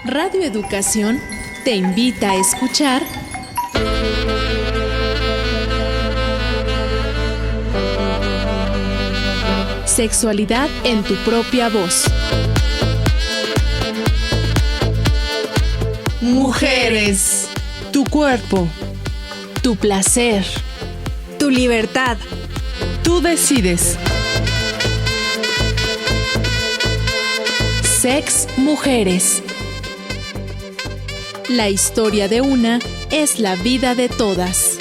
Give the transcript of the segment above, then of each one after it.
Radio Educación te invita a escuchar Sexualidad en tu propia voz. Mujeres, tu cuerpo, Tu placer. Tu libertad. tú decides. Sex Mujeres. La historia de una es la vida de todas.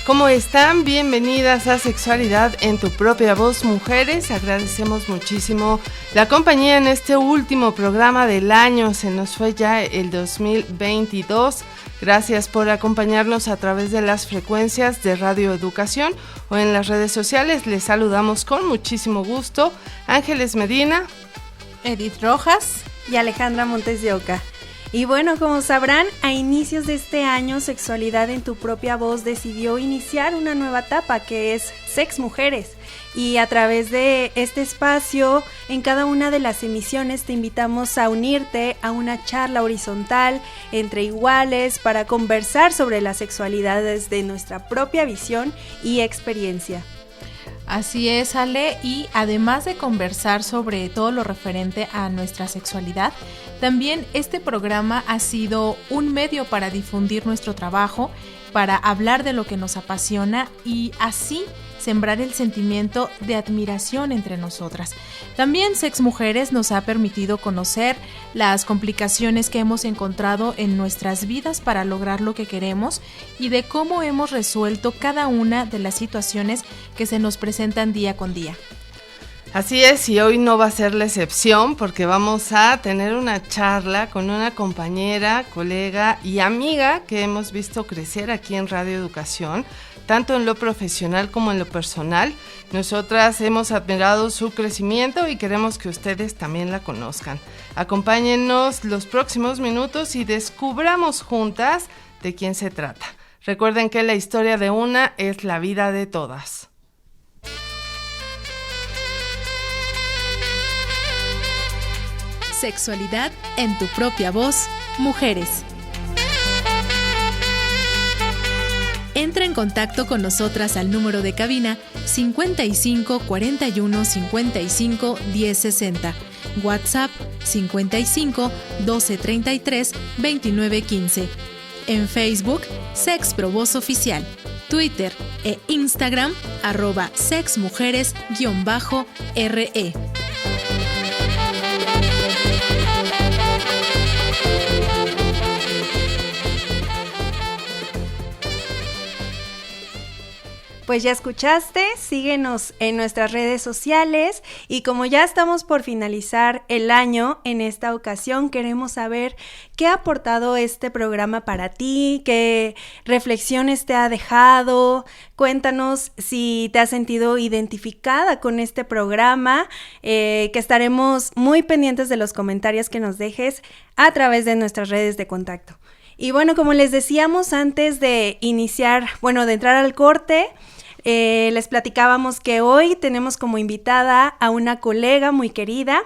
¿Cómo están? Bienvenidas a Sexualidad en tu propia voz, mujeres. Agradecemos muchísimo la compañía en este último programa del año. Se nos fue ya el 2022. Gracias por acompañarnos a través de las frecuencias de Radio Educación o en las redes sociales. Les saludamos con muchísimo gusto. Ángeles Medina, Edith Rojas y Alejandra Montes de Oca. Y bueno, como sabrán, a inicios de este año, Sexualidad en tu propia voz decidió iniciar una nueva etapa que es Sex Mujeres. Y a través de este espacio, en cada una de las emisiones te invitamos a unirte a una charla horizontal entre iguales para conversar sobre la sexualidad desde nuestra propia visión y experiencia. Así es, Ale, y además de conversar sobre todo lo referente a nuestra sexualidad, también este programa ha sido un medio para difundir nuestro trabajo, para hablar de lo que nos apasiona y así sembrar el sentimiento de admiración entre nosotras. También Sex Mujeres nos ha permitido conocer las complicaciones que hemos encontrado en nuestras vidas para lograr lo que queremos y de cómo hemos resuelto cada una de las situaciones que se nos presentan día con día. así es, y hoy no va a ser la excepción porque vamos a tener una charla con una compañera, colega y amiga que hemos visto crecer aquí en Radio Educación, tanto en lo profesional como en lo personal. Nosotras hemos admirado su crecimiento y queremos que ustedes también la conozcan. Acompáñennos los próximos minutos y descubramos juntas de quién se trata. Recuerden que la historia de una es la vida de todas. Sexualidad en tu propia voz, mujeres. Entra en contacto con nosotras al número de cabina 55 41 55 10 60, WhatsApp 55 12 33 29 15, en Facebook Sex Pro Voz Oficial, Twitter e Instagram @sexmujeres_re. Pues ya escuchaste, síguenos en nuestras redes sociales y como ya estamos por finalizar el año, en esta ocasión queremos saber qué ha aportado este programa para ti, qué reflexiones te ha dejado. Cuéntanos si te has sentido identificada con este programa, que estaremos muy pendientes de los comentarios que nos dejes a través de nuestras redes de contacto. Y bueno, como les decíamos antes de iniciar, de entrar al corte, les platicábamos que hoy tenemos como invitada a una colega muy querida.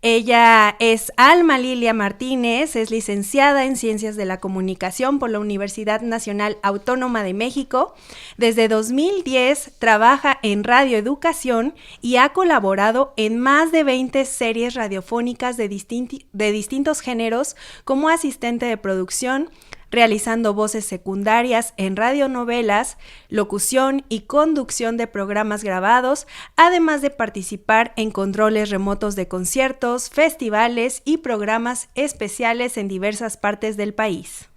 Ella es Alma Lilia Martínez, es licenciada en Ciencias de la Comunicación por la Universidad Nacional Autónoma de México. Desde 2010 trabaja en Radio Educación y ha colaborado en más de 20 series radiofónicas de distintos géneros como asistente de producción, realizando voces secundarias en radionovelas, locución y conducción de programas grabados, además de participar en controles remotos de conciertos, festivales y programas especiales en diversas partes del país.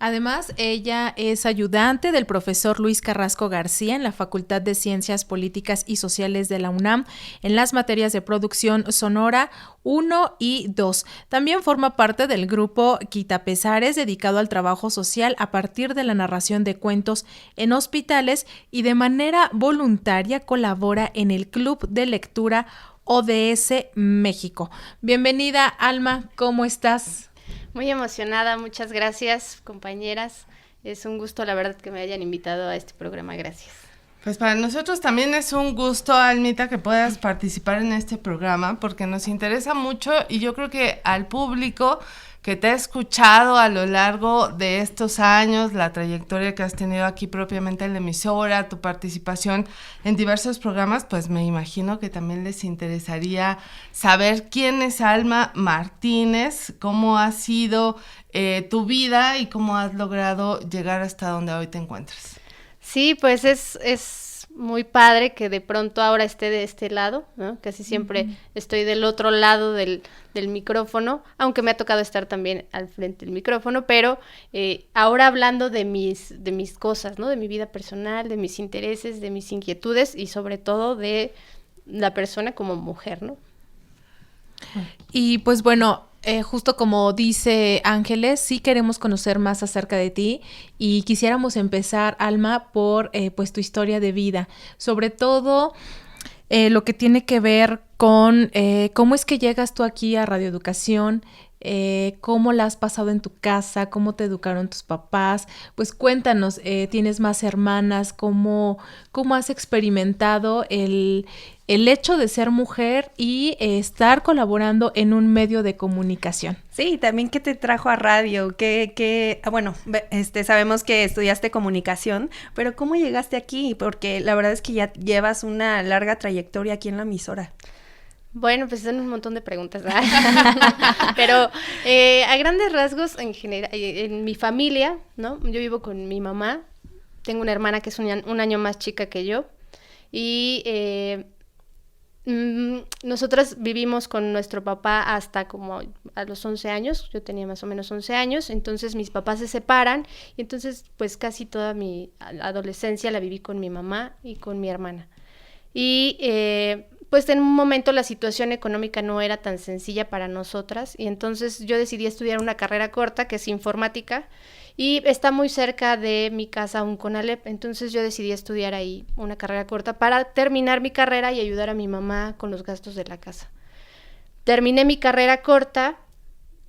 Además, ella es ayudante del profesor Luis Carrasco García en la Facultad de Ciencias Políticas y Sociales de la UNAM en las materias de producción sonora 1 y 2. También forma parte del grupo Quitapesares, dedicado al trabajo social a partir de la narración de cuentos en hospitales, y de manera voluntaria colabora en el Club de Lectura ODS México. Bienvenida, Alma, ¿cómo estás? Muy emocionada, muchas gracias, compañeras. Es un gusto, la verdad, que me hayan invitado a este programa. Gracias. Pues para nosotros también es un gusto, Almita, que puedas participar en este programa, porque nos interesa mucho, y yo creo que al público que te ha escuchado a lo largo de estos años, la trayectoria que has tenido aquí propiamente en la emisora, tu participación en diversos programas, pues me imagino que también les interesaría saber quién es Alma Martínez, cómo ha sido tu vida y cómo has logrado llegar hasta donde hoy te encuentras. Sí, pues es muy padre que de pronto ahora esté de este lado, ¿no? Casi siempre estoy del otro lado del micrófono, aunque me ha tocado estar también al frente del micrófono, pero ahora hablando de mis cosas, ¿no? De mi vida personal, de mis intereses, de mis inquietudes y sobre todo de la persona como mujer, ¿no? Y pues bueno, justo como dice Ángeles, sí queremos conocer más acerca de ti y quisiéramos empezar, Alma, por pues tu historia de vida, sobre todo lo que tiene que ver con cómo es que llegas tú aquí a Radio Educación, cómo la has pasado en tu casa, cómo te educaron tus papás. Pues cuéntanos, ¿tienes más hermanas? ¿Cómo has experimentado el hecho de ser mujer y estar colaborando en un medio de comunicación? Sí, también qué te trajo a radio, bueno, sabemos que estudiaste comunicación, pero ¿cómo llegaste aquí? Porque la verdad es que ya llevas una larga trayectoria aquí en la emisora. Bueno, pues son un montón de preguntas, ¿verdad? Pero a grandes rasgos, en general, en mi familia, ¿no? Yo vivo con mi mamá, tengo una hermana que es un año más chica que yo, y nosotras vivimos con nuestro papá hasta como a los 11 años, yo tenía más o menos 11 años, entonces mis papás se separan, y entonces pues casi toda mi adolescencia la viví con mi mamá y con mi hermana. Y pues en un momento la situación económica no era tan sencilla para nosotras, y entonces yo decidí estudiar una carrera corta que es informática, y está muy cerca de mi casa un CONALEP, entonces yo decidí estudiar ahí una carrera corta para terminar mi carrera y ayudar a mi mamá con los gastos de la casa. Terminé mi carrera corta,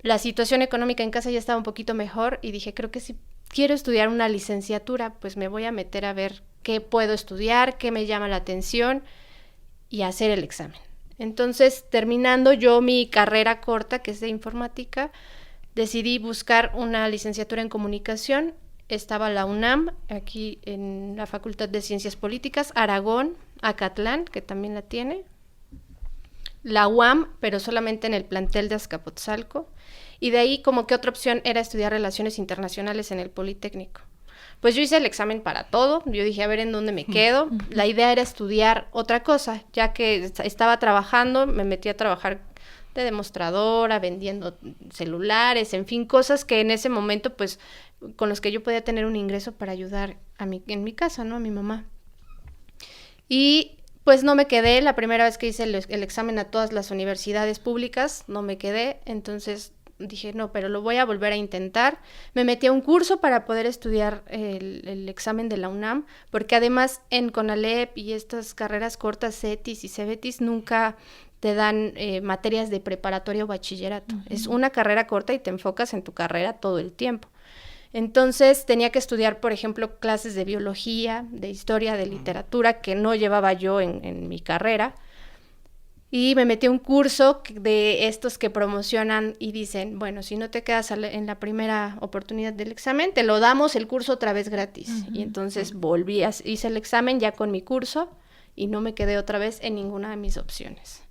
la situación económica en casa ya estaba un poquito mejor, y dije, creo que si quiero estudiar una licenciatura, pues me voy a meter a ver qué puedo estudiar, qué me llama la atención, y hacer el examen. Entonces, terminando yo mi carrera corta, que es de informática, decidí buscar una licenciatura en comunicación. Estaba la UNAM, aquí en la Facultad de Ciencias Políticas, Aragón, Acatlán, que también la tiene, la UAM, pero solamente en el plantel de Azcapotzalco, y de ahí como que otra opción era estudiar Relaciones Internacionales en el Politécnico. Pues yo hice el examen para todo, yo dije, a ver en dónde me quedo. La idea era estudiar otra cosa, ya que estaba trabajando, me metí a trabajar de demostradora, vendiendo celulares, en fin, cosas que en ese momento, pues, con los que yo podía tener un ingreso para ayudar en mi casa, ¿no? A mi mamá. Y pues no me quedé, la primera vez que hice el examen a todas las universidades públicas, no me quedé, entonces dije, no, pero lo voy a volver a intentar. Me metí a un curso para poder estudiar el examen de la UNAM, porque además en CONALEP y estas carreras cortas, CETIS y CEBETIS, nunca te dan materias de preparatoria o bachillerato. Es una carrera corta y te enfocas en tu carrera todo el tiempo. Entonces tenía que estudiar, por ejemplo, clases de biología, de historia, de literatura, que no llevaba yo en mi carrera. Y me metí a un curso de estos que promocionan y dicen, bueno, si no te quedas en la primera oportunidad del examen, te lo damos el curso otra vez gratis. Y entonces hice el examen ya con mi curso y no me quedé otra vez en ninguna de mis opciones.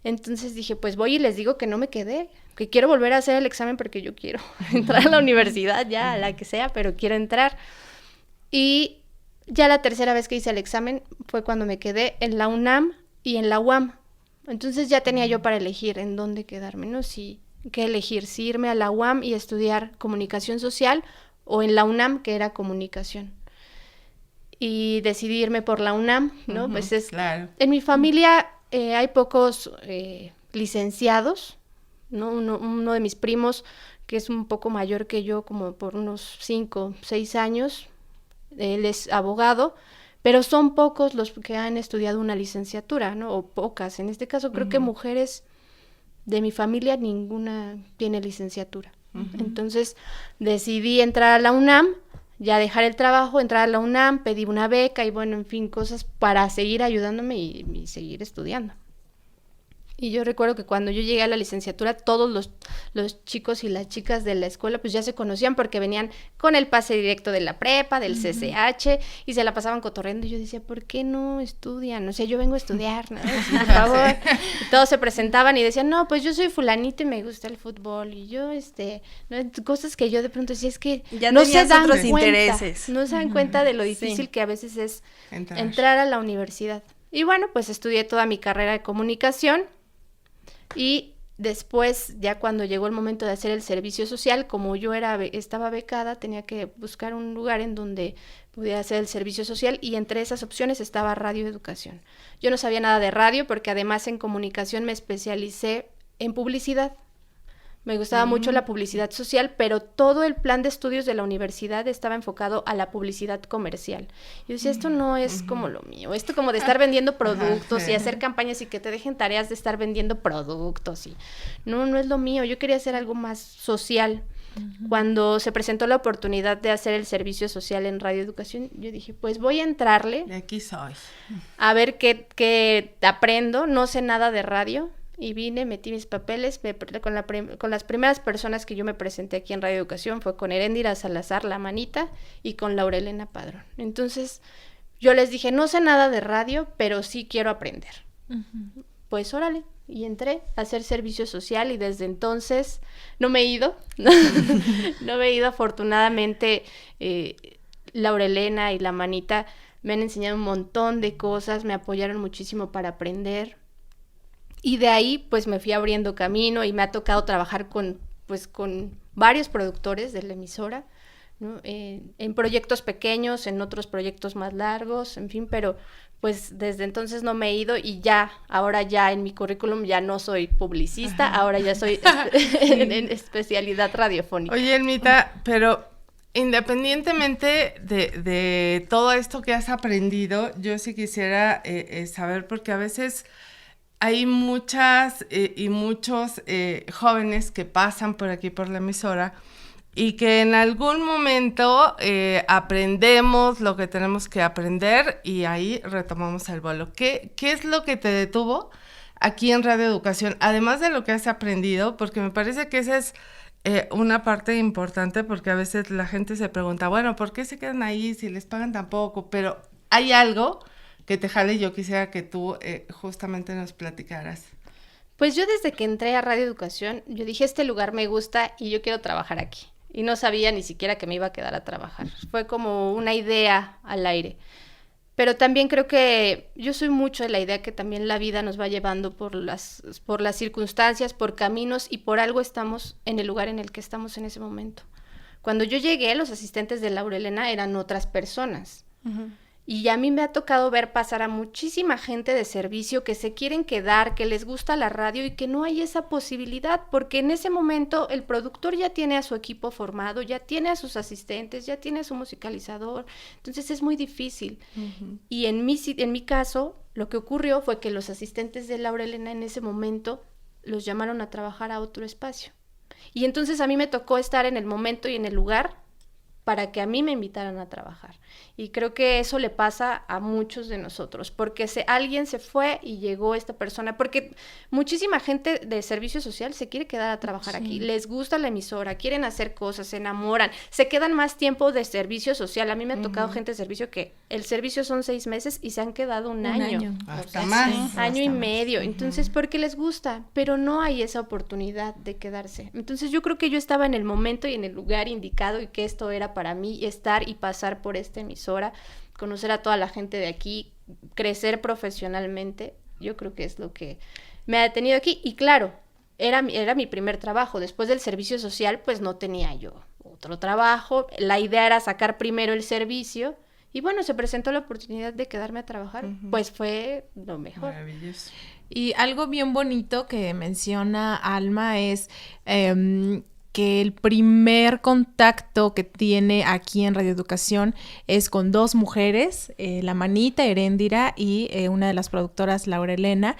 Entonces dije, pues voy y les digo que no me quedé, que quiero volver a hacer el examen porque yo quiero entrar a la universidad, ya a la que sea, pero quiero entrar. Y ya la tercera vez que hice el examen fue cuando me quedé en la UNAM y en la UAM. Entonces ya tenía yo para elegir en dónde quedarme, ¿no? Qué elegir, si irme a la UAM y estudiar comunicación social o en la UNAM, que era comunicación. Y decidí irme por la UNAM, ¿no? Pues claro. En mi familia hay pocos licenciados, ¿no? Uno de mis primos, que es un poco mayor que yo, como por unos 5, 6 años, él es abogado, pero son pocos los que han estudiado una licenciatura, ¿no? O pocas. En este caso creo que mujeres de mi familia ninguna tiene licenciatura. Entonces decidí entrar a la UNAM, ya dejar el trabajo, entrar a la UNAM, pedí una beca y bueno, en fin, cosas para seguir ayudándome y seguir estudiando. Y yo recuerdo que cuando yo llegué a la licenciatura, todos los chicos y las chicas de la escuela pues ya se conocían porque venían con el pase directo de la prepa, del CCH, y se la pasaban cotorreando. Y yo decía, ¿por qué no estudian? O sea, yo vengo a estudiar, ¿no? Por favor. Y todos se presentaban y decían, no, pues yo soy fulanito y me gusta el fútbol. Y yo, ¿no? Cosas que yo de pronto decía, es que ya no se dan otros cuenta, intereses. no se dan cuenta de lo difícil que a veces es entrar a la universidad. Y bueno, pues estudié toda mi carrera de comunicación. Y después, ya cuando llegó el momento de hacer el servicio social, como yo estaba becada, tenía que buscar un lugar en donde pudiera hacer el servicio social, y entre esas opciones estaba radioeducación. Yo no sabía nada de radio porque además en comunicación me especialicé en publicidad. Me gustaba mucho la publicidad social, pero todo el plan de estudios de la universidad estaba enfocado a la publicidad comercial. Yo decía, esto no es como lo mío, esto como de estar vendiendo productos y hacer campañas y que te dejen tareas de estar vendiendo productos. Y no es lo mío, yo quería hacer algo más social. Cuando se presentó la oportunidad de hacer el servicio social en radioeducación, yo dije, pues voy a entrarle. De aquí soy. A ver qué aprendo, no sé nada de radio. Y vine, metí mis papeles, con las primeras personas que yo me presenté aquí en Radio Educación fue con Heréndira Salazar, la Manita, y con Laura Elena Padrón. Entonces, yo les dije, no sé nada de radio, pero sí quiero aprender. Pues órale, y entré a hacer servicio social y desde entonces no me he ido, no me he ido afortunadamente. Laura Elena y la Manita me han enseñado un montón de cosas, me apoyaron muchísimo para aprender. Y de ahí, pues, me fui abriendo camino y me ha tocado trabajar con varios productores de la emisora, ¿no? En proyectos pequeños, en otros proyectos más largos, en fin, pero pues desde entonces no me he ido y ahora ya en mi currículum ya no soy publicista, ahora ya soy en especialidad radiofónica. Oye, Elmita, pero independientemente de todo esto que has aprendido, yo sí quisiera saber, porque a veces hay muchas y muchos jóvenes que pasan por aquí por la emisora y que en algún momento aprendemos lo que tenemos que aprender y ahí retomamos el vuelo. ¿Qué es lo que te detuvo aquí en Radio Educación? Además de lo que has aprendido, porque me parece que esa es una parte importante, porque a veces la gente se pregunta, bueno, ¿por qué se quedan ahí si les pagan tan poco? Pero hay algo que te jale, yo quisiera que tú justamente nos platicaras. Pues yo desde que entré a Radio Educación, yo dije, este lugar me gusta y yo quiero trabajar aquí. Y no sabía ni siquiera que me iba a quedar a trabajar. Fue como una idea al aire. Pero también creo que yo soy mucho de la idea que también la vida nos va llevando por las circunstancias, por caminos, y por algo estamos en el lugar en el que estamos en ese momento. Cuando yo llegué, los asistentes de Laura Elena eran otras personas. Y a mí me ha tocado ver pasar a muchísima gente de servicio que se quieren quedar, que les gusta la radio y que no hay esa posibilidad, porque en ese momento el productor ya tiene a su equipo formado, ya tiene a sus asistentes, ya tiene a su musicalizador, entonces es muy difícil. Y en mi caso, lo que ocurrió fue que los asistentes de Laura Elena en ese momento los llamaron a trabajar a otro espacio. Y entonces a mí me tocó estar en el momento y en el lugar para que a mí me invitaran a trabajar. Y creo que eso le pasa a muchos de nosotros, porque alguien se fue y llegó esta persona, porque muchísima gente de servicio social se quiere quedar a trabajar aquí, les gusta la emisora, quieren hacer cosas, se enamoran, se quedan más tiempo de servicio social. A mí me ha tocado gente de servicio que el servicio son 6 meses y se han quedado un año. Hasta más. Año y medio. Entonces, porque les gusta, pero no hay esa oportunidad de quedarse. Entonces, yo creo que yo estaba en el momento y en el lugar indicado y que esto era para mí estar y pasar por esta emisora, conocer a toda la gente de aquí, crecer profesionalmente. Yo creo que es lo que me ha detenido aquí. Y claro, era mi primer trabajo. Después del servicio social, pues no tenía yo otro trabajo. La idea era sacar primero el servicio y bueno, se presentó la oportunidad de quedarme a trabajar, pues fue lo mejor. Maravilloso. Y algo bien bonito que menciona Alma es que el primer contacto que tiene aquí en Radio Educación es con 2 mujeres, la Manita, Heréndira, y una de las productoras, Laura Elena.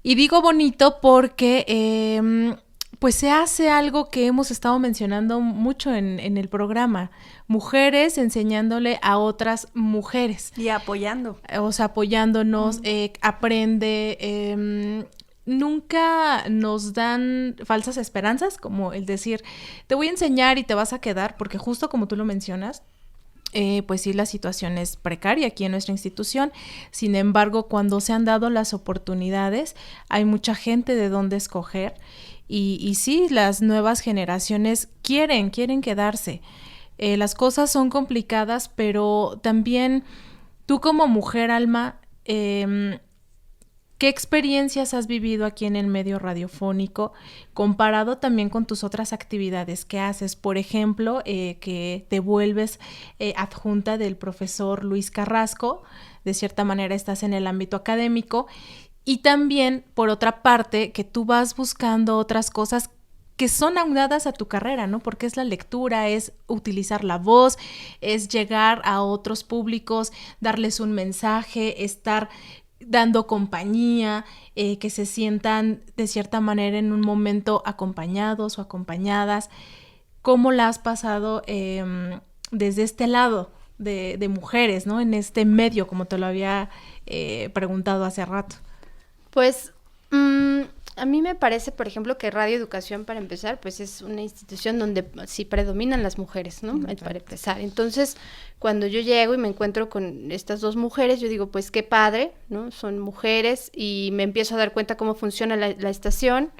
Y digo bonito porque pues se hace algo que hemos estado mencionando mucho en el programa, mujeres enseñándole a otras mujeres. Y apoyando. O sea, apoyándonos, aprende, nunca nos dan falsas esperanzas, como el decir, te voy a enseñar y te vas a quedar, porque justo como tú lo mencionas, pues sí, la situación es precaria aquí en nuestra institución. Sin embargo, cuando se han dado las oportunidades, hay mucha gente de dónde escoger y sí, las nuevas generaciones quieren quedarse. Las cosas son complicadas, pero también tú como mujer, Alma, ¿qué experiencias has vivido aquí en el medio radiofónico comparado también con tus otras actividades que haces? Por ejemplo, que te vuelves adjunta del profesor Luis Carrasco, de cierta manera estás en el ámbito académico, y también, por otra parte, que tú vas buscando otras cosas que son aunadas a tu carrera, ¿no? Porque es la lectura, es utilizar la voz, es llegar a otros públicos, darles un mensaje, estar dando compañía, que se sientan de cierta manera en un momento acompañados o acompañadas. ¿Cómo la has pasado desde este lado de mujeres, ¿no? En este medio, como te lo había preguntado hace rato. Pues a mí me parece, por ejemplo, que Radio Educación, para empezar, pues es una institución donde sí predominan las mujeres, ¿no? Para empezar. Entonces, cuando yo llego y me encuentro con estas 2 mujeres, yo digo, pues qué padre, ¿no? Son mujeres y me empiezo a dar cuenta cómo funciona la estación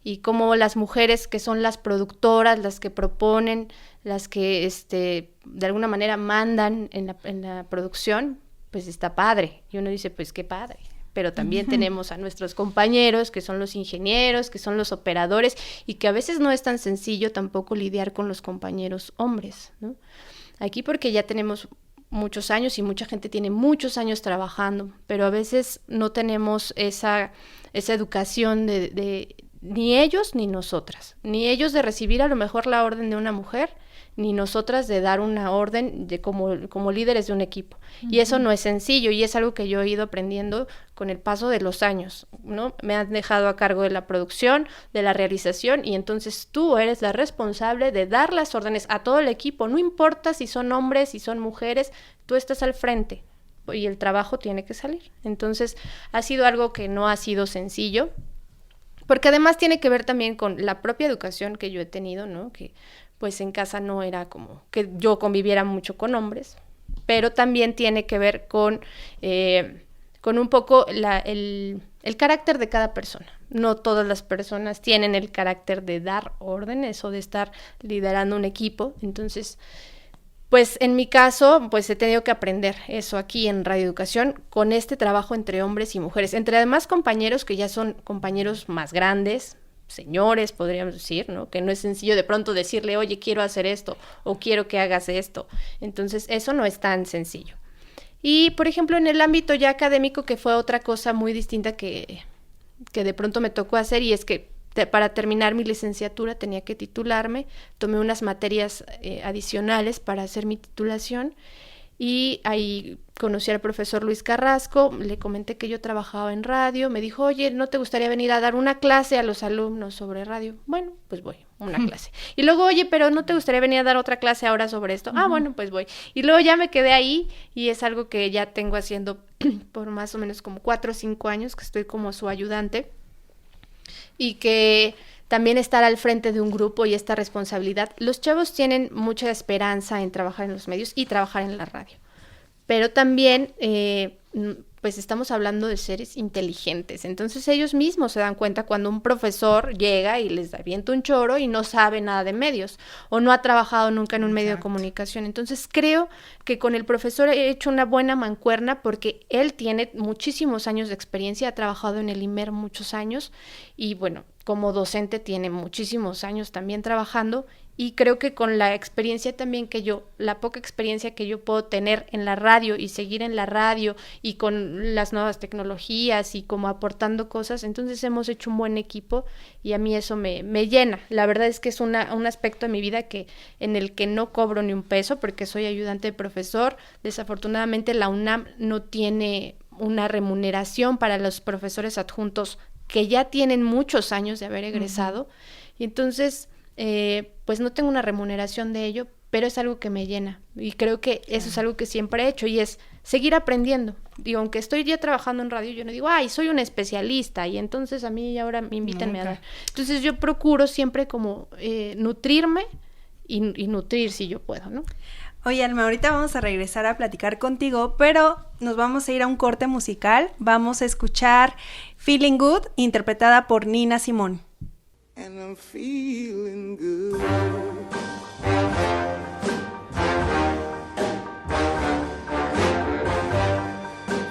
y cómo las mujeres que son las productoras, las que proponen, las que de alguna manera mandan en la producción, pues está padre. Y uno dice, pues qué padre. Pero también tenemos a nuestros compañeros, que son los ingenieros, que son los operadores, y que a veces no es tan sencillo tampoco lidiar con los compañeros hombres, ¿no? Aquí porque ya tenemos muchos años y mucha gente tiene muchos años trabajando, pero a veces no tenemos esa educación de ni ellos ni nosotras, ni ellos de recibir a lo mejor la orden de una mujer, ni nosotras de dar una orden como líderes de un equipo. Y eso no es sencillo, y es algo que yo he ido aprendiendo con el paso de los años, ¿no? Me han dejado a cargo de la producción, de la realización, y entonces tú eres la responsable de dar las órdenes a todo el equipo, no importa si son hombres, si son mujeres, tú estás al frente, y el trabajo tiene que salir. Entonces, ha sido algo que no ha sido sencillo, porque además tiene que ver también con la propia educación que yo he tenido, ¿no? Que pues en casa no era como que yo conviviera mucho con hombres, pero también tiene que ver con un poco el carácter de cada persona. No todas las personas tienen el carácter de dar órdenes o de estar liderando un equipo. Entonces, pues en mi caso, pues he tenido que aprender eso aquí en Radio Educación con este trabajo entre hombres y mujeres, entre además compañeros que ya son compañeros más grandes, señores, podríamos decir, ¿no? Que no es sencillo de pronto decirle, oye, quiero hacer esto, o quiero que hagas esto. Entonces, eso no es tan sencillo. Y, por ejemplo, en el ámbito ya académico, que fue otra cosa muy distinta que de pronto me tocó hacer, y es que para terminar mi licenciatura tenía que titularme, tomé unas materias adicionales para hacer mi titulación, y ahí conocí al profesor Luis Carrasco, le comenté que yo trabajaba en radio, me dijo, oye, ¿no te gustaría venir a dar una clase a los alumnos sobre radio? Bueno, pues voy, una clase. Y luego, oye, pero ¿no te gustaría venir a dar otra clase ahora sobre esto? Ah, bueno, pues voy. Y luego ya me quedé ahí, y es algo que ya tengo haciendo por más o menos como 4 o 5 años, que estoy como su ayudante, y que también estar al frente de un grupo y esta responsabilidad. Los chavos tienen mucha esperanza en trabajar en los medios y trabajar en la radio, pero también pues estamos hablando de seres inteligentes, entonces ellos mismos se dan cuenta cuando un profesor llega y les avienta un choro y no sabe nada de medios o no ha trabajado nunca en un medio de comunicación. Entonces creo que con el profesor he hecho una buena mancuerna porque él tiene muchísimos años de experiencia, ha trabajado en el IMER muchos años y bueno, como docente tiene muchísimos años también trabajando Y creo que con la experiencia también la poca experiencia que yo puedo tener en la radio y seguir en la radio y con las nuevas tecnologías y como aportando cosas, entonces hemos hecho un buen equipo y a mí eso me llena. La verdad es que es un aspecto de mi vida en el que no cobro ni un peso porque soy ayudante de profesor. Desafortunadamente la UNAM no tiene una remuneración para los profesores adjuntos que ya tienen muchos años de haber egresado. Y entonces pues no tengo una remuneración de ello, pero es algo que me llena y creo que eso es algo que siempre he hecho y es seguir aprendiendo. Digo, aunque estoy ya trabajando en radio, yo no digo, ay, soy un especialista y entonces a mí ahora invítenme a dar. Entonces yo procuro siempre como nutrirme y nutrir si yo puedo, ¿no? Oye, Alma, ahorita vamos a regresar a platicar contigo, pero nos vamos a ir a un corte musical. Vamos a escuchar Feeling Good, interpretada por Nina Simone. And I'm feeling good.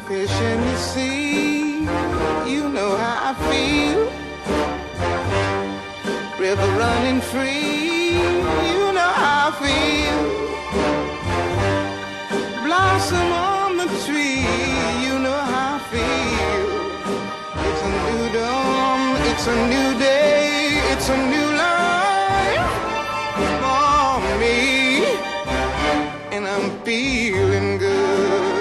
Fish in the sea, you know how I feel. River running free, you know how I feel. Blossom on the tree, you know how I feel. It's a new dawn, it's a new day. It's a new life for me, and I'm feeling good.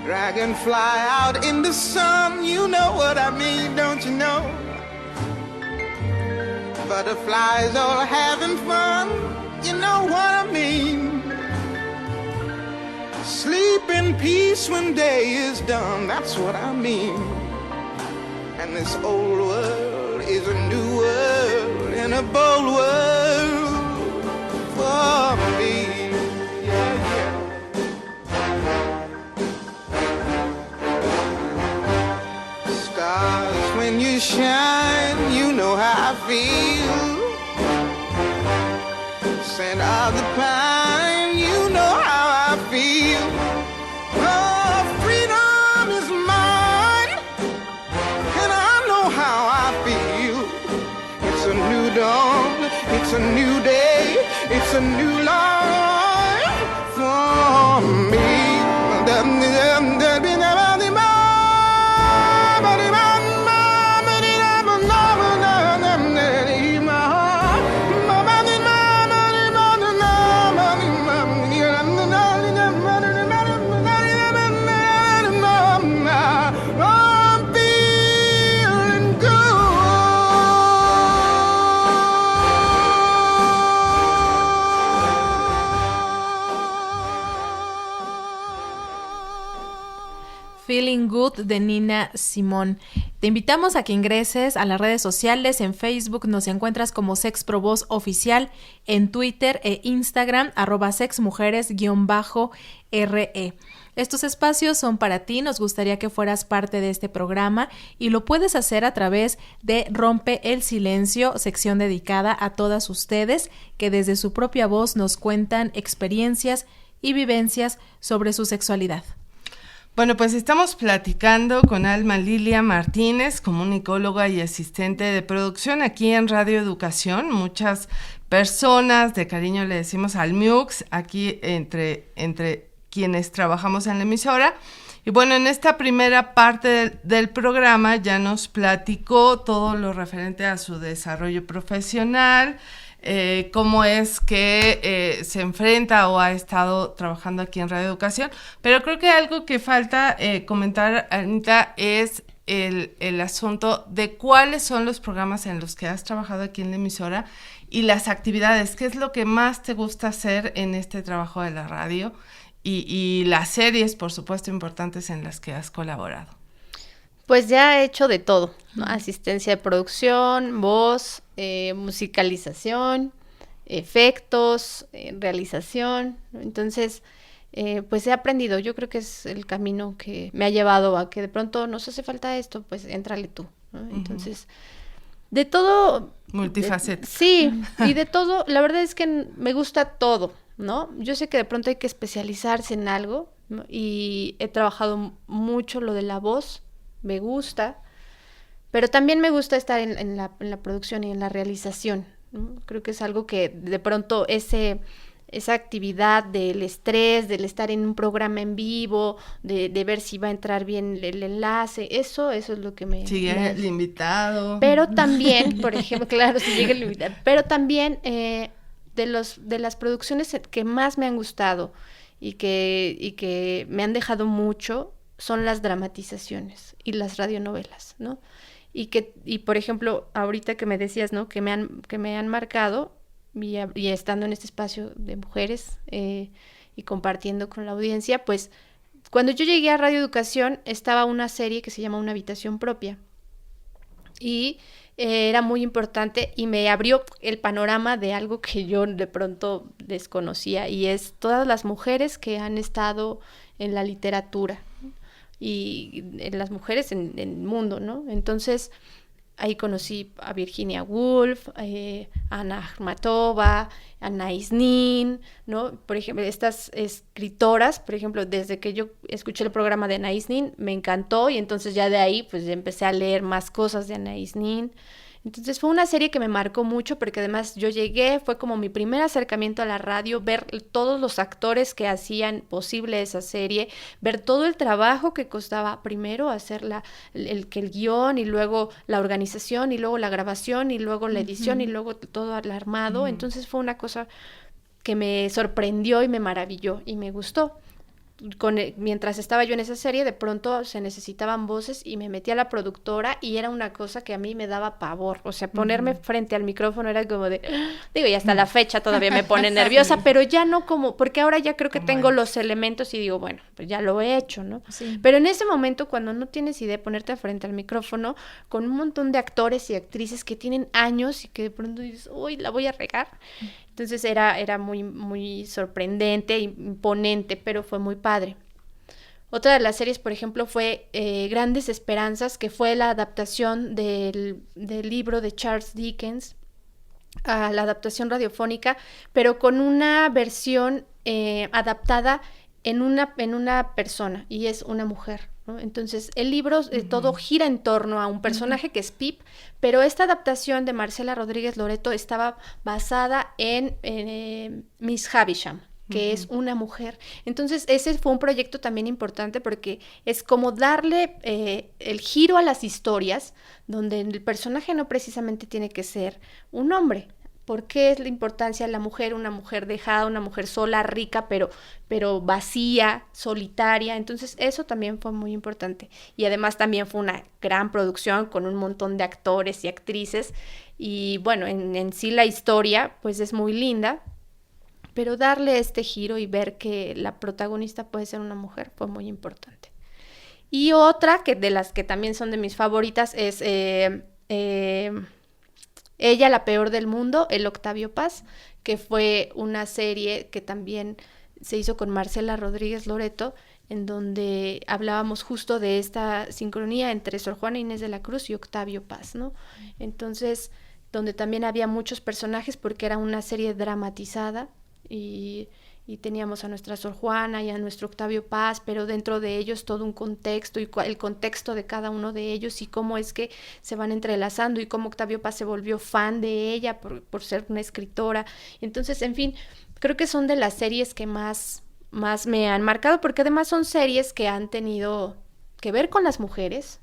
Dragonfly out in the sun, you know what I mean, don't you know? Butterflies all having fun, you know what I mean? Sleep in peace when day is done, that's what I mean. And this old world is a new world and a bold world for me. Yeah, yeah. Stars, when you shine, you know how I feel. Scent of the pine, you know how I feel. Oh, freedom is mine, and I know how I feel. It's a new dawn, it's a new day, it's a new life for me. Feeling Good de Nina Simone. Te invitamos a que ingreses a las redes sociales. En Facebook nos encuentras como Sexprovoz Oficial, en Twitter e Instagram @sexmujeres_RE. Estos espacios son para ti, nos gustaría que fueras parte de este programa y lo puedes hacer a través de Rompe el Silencio, sección dedicada a todas ustedes que desde su propia voz nos cuentan experiencias y vivencias sobre su sexualidad. Bueno, pues estamos platicando con Alma Lilia Martínez, comunicóloga y asistente de producción aquí en Radio Educación. Muchas personas de cariño le decimos al MIUX, aquí entre quienes trabajamos en la emisora. Y bueno, en esta primera parte del programa ya nos platicó todo lo referente a su desarrollo profesional, cómo es que se enfrenta o ha estado trabajando aquí en Radio Educación, pero creo que algo que falta comentar, Anita, es el asunto de cuáles son los programas en los que has trabajado aquí en la emisora y las actividades, qué es lo que más te gusta hacer en este trabajo de la radio y las series, por supuesto, importantes en las que has colaborado. Pues ya he hecho de todo, ¿no? Asistencia de producción, voz, musicalización, efectos, realización, ¿no? Entonces, pues he aprendido. Yo creo que es el camino que me ha llevado a que de pronto nos hace falta esto, pues éntrale tú, ¿no? Entonces, de todo... Multifacético. Sí, y de todo, la verdad es que me gusta todo, ¿no? Yo sé que de pronto hay que especializarse en algo, ¿no? Y he trabajado mucho lo de la voz, me gusta, pero también me gusta estar en la producción y en la realización, ¿no? Creo que es algo que de pronto esa actividad del estrés, del estar en un programa en vivo, de ver si va a entrar bien el enlace, eso es lo que me... Si llega el invitado. Pero también, por ejemplo, claro, si llega el invitado, pero también de las producciones que más me han gustado y que me han dejado mucho son las dramatizaciones y las radionovelas, ¿no? Y por ejemplo, ahorita que me decías, ¿no? Que me han marcado, y estando en este espacio de mujeres y compartiendo con la audiencia, pues cuando yo llegué a Radio Educación estaba una serie que se llama Una habitación propia y era muy importante y me abrió el panorama de algo que yo de pronto desconocía, y es todas las mujeres que han estado en la literatura y en las mujeres en el mundo, ¿no? Entonces ahí conocí a Virginia Woolf, a Ana Akhmatova, a Anais Nin, ¿no? Por ejemplo, estas escritoras, por ejemplo, desde que yo escuché el programa de Anais Nin, me encantó, y entonces ya de ahí pues ya empecé a leer más cosas de Anais Nin. Entonces fue una serie que me marcó mucho, porque además yo llegué, fue como mi primer acercamiento a la radio, ver todos los actores que hacían posible esa serie, ver todo el trabajo que costaba primero hacer el guión, y luego la organización, y luego la grabación, y luego la edición, y luego todo el armado. Entonces fue una cosa que me sorprendió y me maravilló y me gustó. Mientras estaba yo en esa serie, de pronto se necesitaban voces y me metí a la productora, y era una cosa que a mí me daba pavor, o sea, ponerme frente al micrófono era como de, digo, y hasta la fecha todavía me pone nerviosa, pero ya no como, porque ahora ya creo que tengo los elementos y digo, bueno, pues ya lo he hecho, ¿no? Sí. Pero en ese momento, cuando no tienes idea de ponerte frente al micrófono con un montón de actores y actrices que tienen años y que de pronto dices, uy, la voy a regar. Entonces era muy, muy sorprendente, imponente, pero fue muy padre. Otra de las series, por ejemplo, fue Grandes Esperanzas, que fue la adaptación del libro de Charles Dickens, a la adaptación radiofónica, pero con una versión adaptada en una persona, y es una mujer, ¿no? Entonces el libro todo gira en torno a un personaje que es Pip, pero esta adaptación de Marcela Rodríguez Loreto estaba basada en Miss Havisham, que es una mujer. Entonces ese fue un proyecto también importante, porque es como darle el giro a las historias, donde el personaje no precisamente tiene que ser un hombre. ¿Por qué es la importancia de la mujer? Una mujer dejada, una mujer sola, rica, pero vacía, solitaria. Entonces eso también fue muy importante. Y además también fue una gran producción con un montón de actores y actrices. Y bueno, en sí la historia pues es muy linda, pero darle este giro y ver que la protagonista puede ser una mujer fue muy importante. Y otra que de las que también son de mis favoritas es Ella, la peor del mundo, el Octavio Paz, que fue una serie que también se hizo con Marcela Rodríguez Loreto, en donde hablábamos justo de esta sincronía entre Sor Juana Inés de la Cruz y Octavio Paz, ¿no? Entonces, donde también había muchos personajes, porque era una serie dramatizada, y teníamos a nuestra Sor Juana y a nuestro Octavio Paz, pero dentro de ellos todo un contexto, y el contexto de cada uno de ellos, y cómo es que se van entrelazando, y cómo Octavio Paz se volvió fan de ella por ser una escritora. Entonces, en fin, creo que son de las series que más me han marcado, porque además son series que han tenido que ver con las mujeres,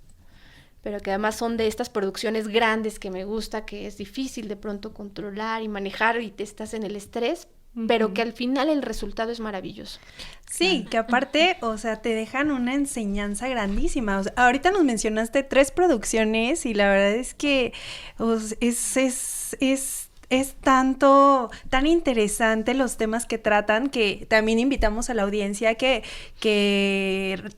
pero que además son de estas producciones grandes que me gusta, que es difícil de pronto controlar y manejar, y te estás en el estrés, pero que al final el resultado es maravilloso. Sí, que aparte, o sea, te dejan una enseñanza grandísima. O sea, ahorita nos mencionaste 3 producciones, y la verdad es que es tan interesante los temas que tratan, que también invitamos a la audiencia que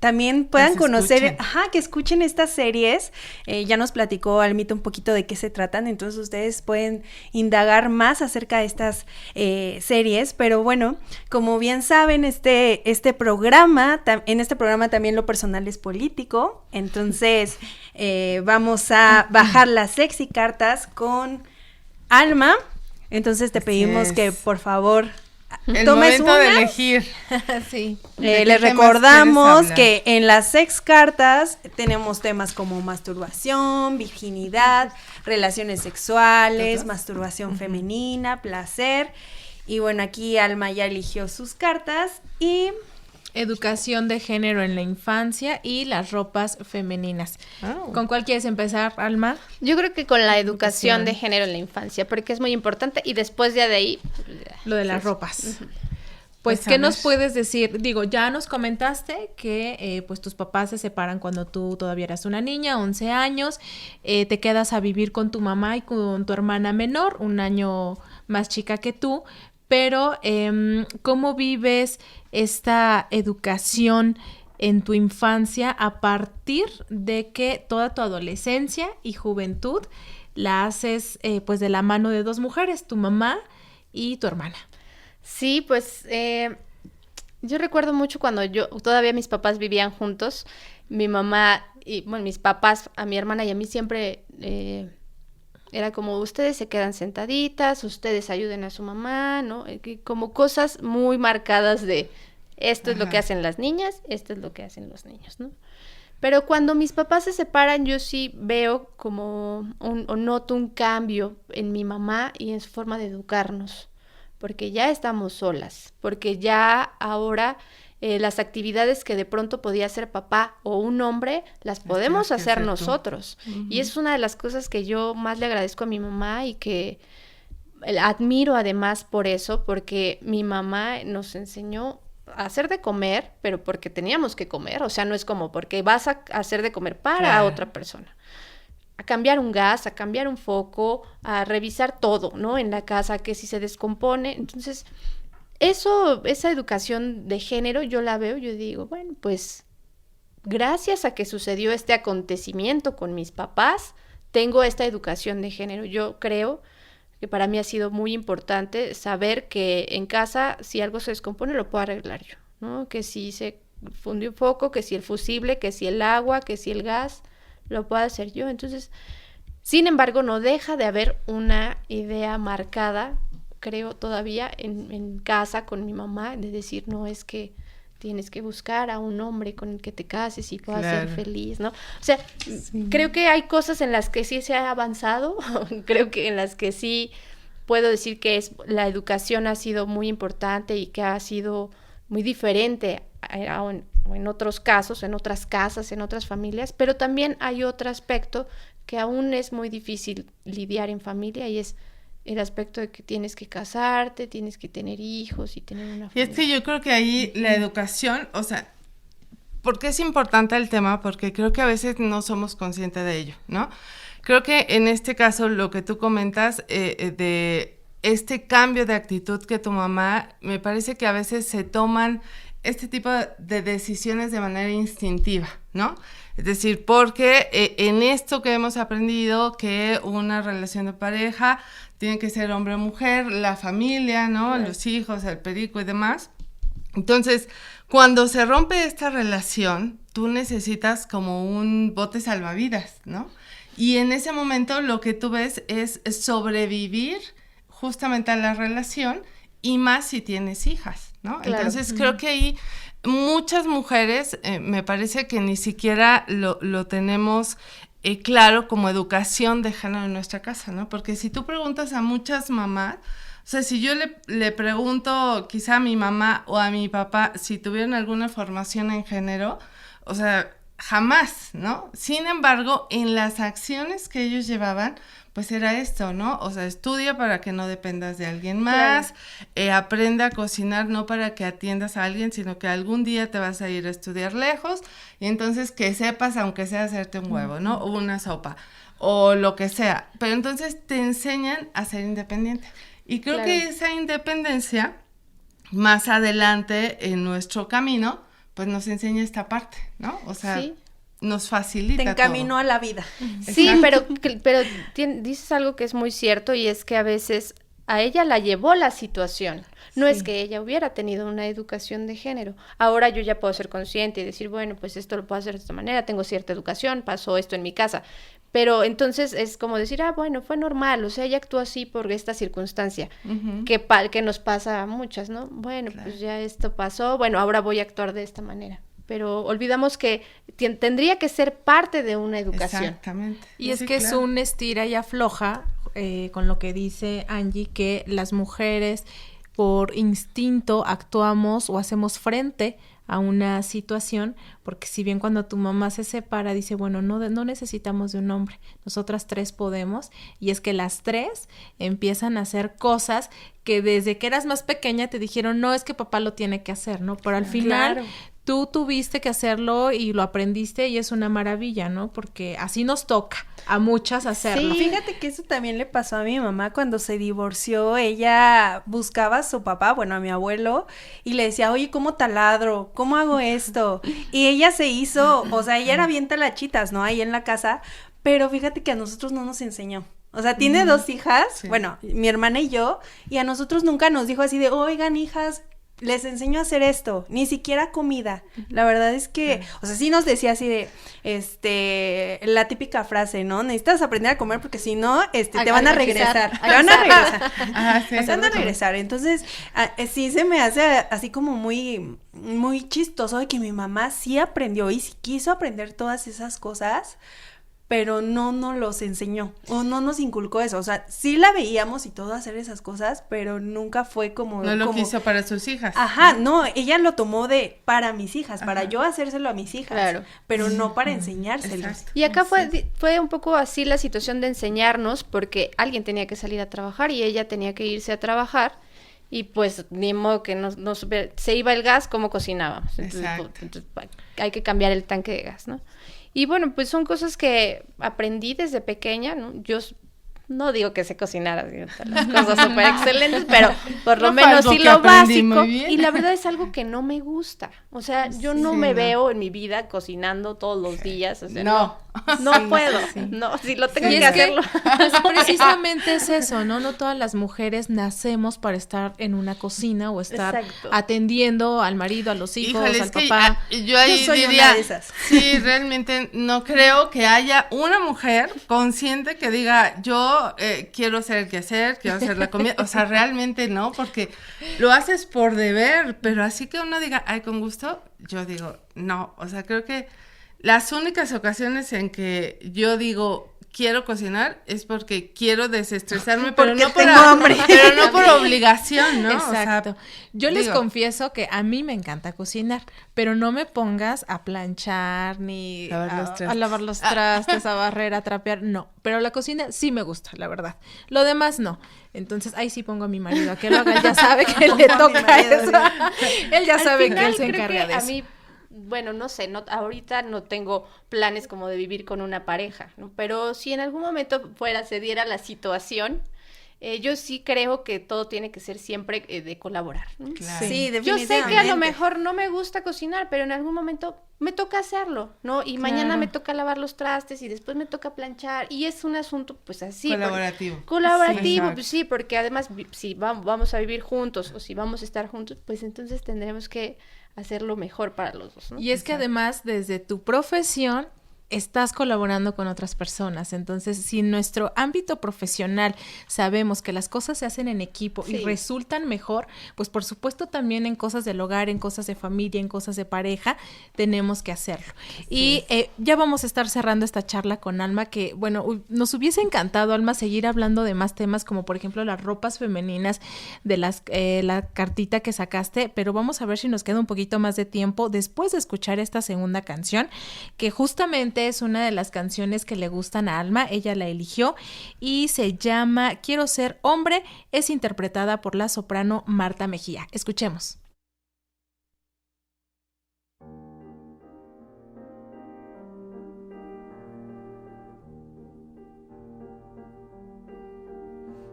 también puedan conocer, que escuchen estas series. Ya nos platicó Almita un poquito de qué se tratan, entonces ustedes pueden indagar más acerca de estas series, pero bueno, como bien saben, en este programa también lo personal es político, entonces vamos a bajar las sexy cartas con Alma. Entonces te pedimos que por favor El tomes momento de una. elegir. Sí. ¿De qué Les temas recordamos quieres hablar? que en las sex cartas tenemos temas como masturbación, virginidad, relaciones sexuales, ¿Todos? masturbación femenina, placer. Y bueno, aquí Alma ya eligió sus cartas y Educación de género en la infancia y las ropas femeninas. Oh. ¿Con cuál quieres empezar, Alma? Yo creo que con la educación de género en la infancia, porque es muy importante y después ya de ahí... Lo de las ropas. Pues, Pues, ¿qué a nos ver. puedes decir? Digo, ya nos comentaste que pues tus papás se separan cuando tú todavía eras una niña, 11 años, te quedas a vivir con tu mamá y con tu hermana menor, un año más chica que tú, pero ¿cómo vives esta educación en tu infancia a partir de que toda tu adolescencia y juventud la haces pues de la mano de dos mujeres, tu mamá y tu hermana? Sí, pues yo recuerdo mucho cuando todavía mis papás vivían juntos, mi mamá y, bueno, mis papás, a mi hermana y a mí siempre era como, ustedes se quedan sentaditas, ustedes ayuden a su mamá, ¿no? Como cosas muy marcadas de, esto es lo que hacen las niñas, esto es lo que hacen los niños, ¿no? Pero cuando mis papás se separan, yo sí veo como o noto un cambio en mi mamá y en su forma de educarnos, porque ya estamos solas, porque ya ahora las actividades que de pronto podía hacer papá o un hombre, las podemos tienes que hacer hacer tú. nosotros. Y es una de las cosas que yo más le agradezco a mi mamá y que admiro además por eso, porque mi mamá nos enseñó a hacer de comer, pero porque teníamos que comer, o sea, no es como porque vas a hacer de comer para Claro. otra persona. A cambiar un gas, a cambiar un foco, a revisar todo, ¿no? En la casa, que si se descompone. Entonces, esa educación de género, yo la veo, yo digo, bueno, pues gracias a que sucedió este acontecimiento con mis papás, tengo esta educación de género. Yo creo que para mí ha sido muy importante saber que en casa, si algo se descompone, lo puedo arreglar yo, ¿no? Que si se fundió un foco, que si el fusible, que si el agua, que si el gas, lo puedo hacer yo. Entonces, sin embargo, no deja de haber una idea marcada, creo todavía, en casa con mi mamá, de decir, no, es que tienes que buscar a un hombre con el que te cases y puedas ser Claro. feliz, ¿no? O sea, creo que hay cosas en las que sí se ha avanzado, creo que en las que sí puedo decir que la educación ha sido muy importante y que ha sido muy diferente en otros casos, en otras casas, en otras familias, pero también hay otro aspecto que aún es muy difícil lidiar en familia y es el aspecto de que tienes que casarte, tienes que tener hijos y tener una Y familia. es que yo creo que ahí la educación, o sea, ¿por qué es importante el tema? Porque creo que a veces no somos conscientes de ello, ¿no? Creo que en este caso lo que tú comentas de este cambio de actitud que tu mamá, me parece que a veces se toman este tipo de decisiones de manera instintiva, ¿no? Es decir, porque en esto que hemos aprendido, que una relación de pareja tiene que ser hombre o mujer, la familia, ¿no? Claro. Los hijos, el perico y demás. Entonces, cuando se rompe esta relación, tú necesitas como un bote salvavidas, ¿no? Y en ese momento lo que tú ves es sobrevivir justamente a la relación y más si tienes hijas, ¿no? Claro. Entonces, creo que ahí muchas mujeres, me parece que ni siquiera lo tenemos claro como educación de género en nuestra casa, ¿no? Porque si tú preguntas a muchas mamás, o sea, si yo le pregunto quizá a mi mamá o a mi papá si tuvieron alguna formación en género, o sea, jamás, ¿no? Sin embargo, en las acciones que ellos llevaban, pues era esto, ¿no? O sea, estudia para que no dependas de alguien más, aprende a cocinar no para que atiendas a alguien, sino que algún día te vas a ir a estudiar lejos y entonces que sepas, aunque sea hacerte un huevo, ¿no? O una sopa, o lo que sea. Pero entonces te enseñan a ser independiente. Y creo Claro. que esa independencia, más adelante en nuestro camino, pues nos enseña esta parte, ¿no? O sea, Sí. nos facilita te encaminó todo. a la vida. Sí, Exacto. pero dices algo que es muy cierto y es que a veces a ella la llevó la situación. No es que ella hubiera tenido una educación de género. Ahora yo ya puedo ser consciente y decir, bueno, pues esto lo puedo hacer de esta manera, tengo cierta educación, pasó esto en mi casa. Pero entonces es como decir, bueno, fue normal, o sea, ella actuó así por esta circunstancia, que nos pasa a muchas, ¿no? Bueno, pues ya esto pasó, bueno, ahora voy a actuar de esta manera. Pero olvidamos que tendría que ser parte de una educación. Exactamente. Y es que es un estira y afloja, con lo que dice Angie, que las mujeres por instinto actuamos o hacemos frente a una situación, porque si bien cuando tu mamá se separa dice, bueno, no necesitamos de un hombre, nosotras 3 podemos, y es que las 3 empiezan a hacer cosas que desde que eras más pequeña te dijeron, no, es que papá lo tiene que hacer, ¿no? Pero al final tú tuviste que hacerlo y lo aprendiste y es una maravilla, ¿no? Porque así nos toca a muchas hacerlo. Sí. Fíjate que eso también le pasó a mi mamá cuando se divorció. Ella buscaba a su papá, bueno, a mi abuelo, y le decía, oye, ¿cómo taladro? ¿Cómo hago esto? Y ella se hizo, o sea, ella era bien talachitas, ¿no? Ahí en la casa, pero fíjate que a nosotros no nos enseñó. O sea, tiene 2 hijas, bueno, mi hermana y yo, y a nosotros nunca nos dijo así de, oigan, hijas, les enseño a hacer esto, ni siquiera comida. La verdad es que, o sea, sí nos decía así de, la típica frase, ¿no? Necesitas aprender a comer porque si no, te van a regresar. Te van a regresar. Te van a regresar. Entonces, sí se me hace así como muy, muy chistoso de que mi mamá sí aprendió y sí quiso aprender todas esas cosas, pero no nos los enseñó, o no nos inculcó eso, o sea, sí la veíamos y todo hacer esas cosas, pero nunca fue como... No lo quiso para sus hijas. Ajá, no, ella lo tomó para mis hijas, para yo hacérselo a mis hijas, pero no para enseñárselo. Y acá fue un poco así la situación de enseñarnos, porque alguien tenía que salir a trabajar y ella tenía que irse a trabajar, y pues ni modo que se iba el gas, ¿cómo cocinábamos? Entonces, hay que cambiar el tanque de gas, ¿no? Y bueno, pues son cosas que aprendí desde pequeña, ¿no? Yo no digo que sé cocinar así, las cosas súper excelentes, pero por lo menos sí lo básico. Y la verdad es algo que no me gusta. O sea, yo no me veo en mi vida cocinando todos los días. O sea, no puedo. No, si lo tengo que hacerlo. Precisamente es eso, ¿no? No todas las mujeres nacemos para estar en una cocina o estar atendiendo al marido, a los hijos, al papá. Yo ahí soy diría, una de esas. Sí, realmente no creo que haya una mujer consciente que diga, yo quiero hacer el quehacer, quiero hacer la comida. O sea, realmente no, porque lo haces por deber, pero así que uno diga, ay, con gusto, yo digo, no. O sea, creo que las únicas ocasiones en que yo digo quiero cocinar es porque quiero desestresarme, pero no por obligación, ¿no? Exacto. O sea, yo les confieso que a mí me encanta cocinar, pero no me pongas a planchar ni a lavar los trastes, a barrer, a trapear, no. Pero la cocina sí me gusta, la verdad. Lo demás no. Entonces ahí sí pongo a mi marido a que lo haga, él ya sabe que le toca eso. Él ya sabe que él se encarga de eso. A mí, bueno, no sé, ahorita no tengo planes como de vivir con una pareja, ¿no? Pero si en algún momento se diera la situación, yo sí creo que todo tiene que ser siempre de colaborar, ¿no? Claro. Sí, definitivamente. Yo sé que a lo mejor no me gusta cocinar, pero en algún momento me toca hacerlo, ¿no? Y mañana me toca lavar los trastes y después me toca planchar, y es un asunto pues así. Colaborativo. Pues sí, porque además si vamos a vivir juntos o si vamos a estar juntos, pues entonces tendremos que hacerlo mejor para los dos, ¿no? Y es que además desde tu profesión estás colaborando con otras personas, entonces si en nuestro ámbito profesional sabemos que las cosas se hacen en equipo y resultan mejor, pues por supuesto también en cosas del hogar, en cosas de familia, en cosas de pareja, tenemos que hacerlo. Y ya vamos a estar cerrando esta charla con Alma, que bueno, nos hubiese encantado, Alma, seguir hablando de más temas, como por ejemplo las ropas femeninas de la cartita que sacaste, pero vamos a ver si nos queda un poquito más de tiempo después de escuchar esta segunda canción, que justamente es una de las canciones que le gustan a Alma. Ella la eligió y se llama Quiero ser hombre. Es interpretada por la soprano Marta Mejía. Escuchemos.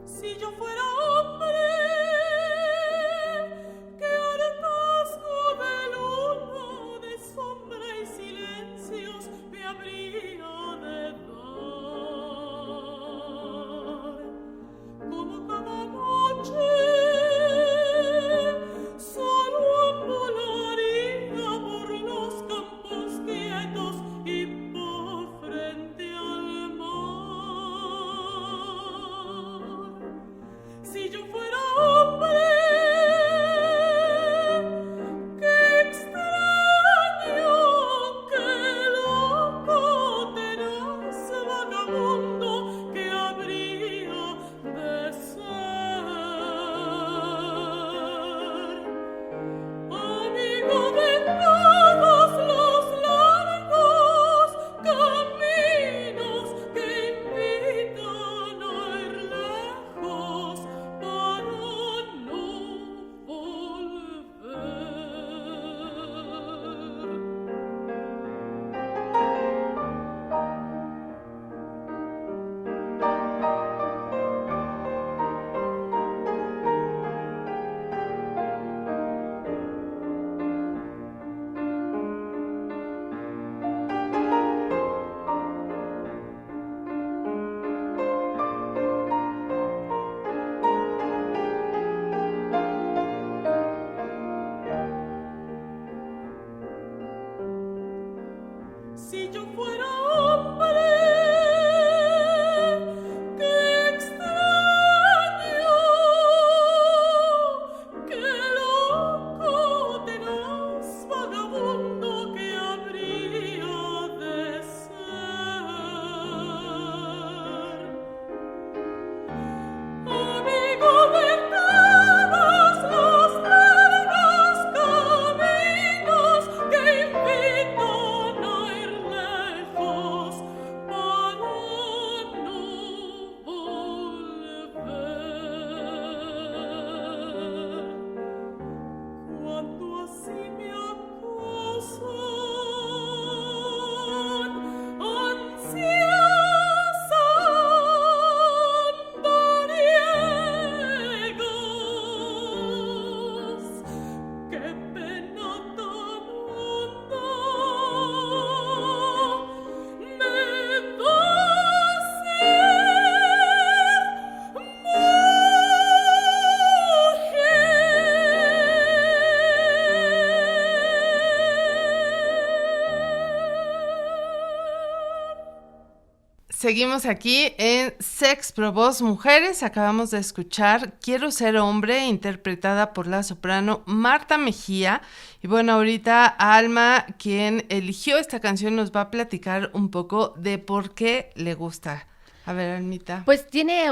Si yo fuera hombre, que hartazgo de luna, de sombra y silencios me habría de dar, como cada noche seguimos aquí en Sex Pro Voz Mujeres. Acabamos de escuchar Quiero ser hombre, interpretada por la soprano Marta Mejía. Y bueno, ahorita Alma, quien eligió esta canción, nos va a platicar un poco de por qué le gusta. A ver, Almita. Pues tiene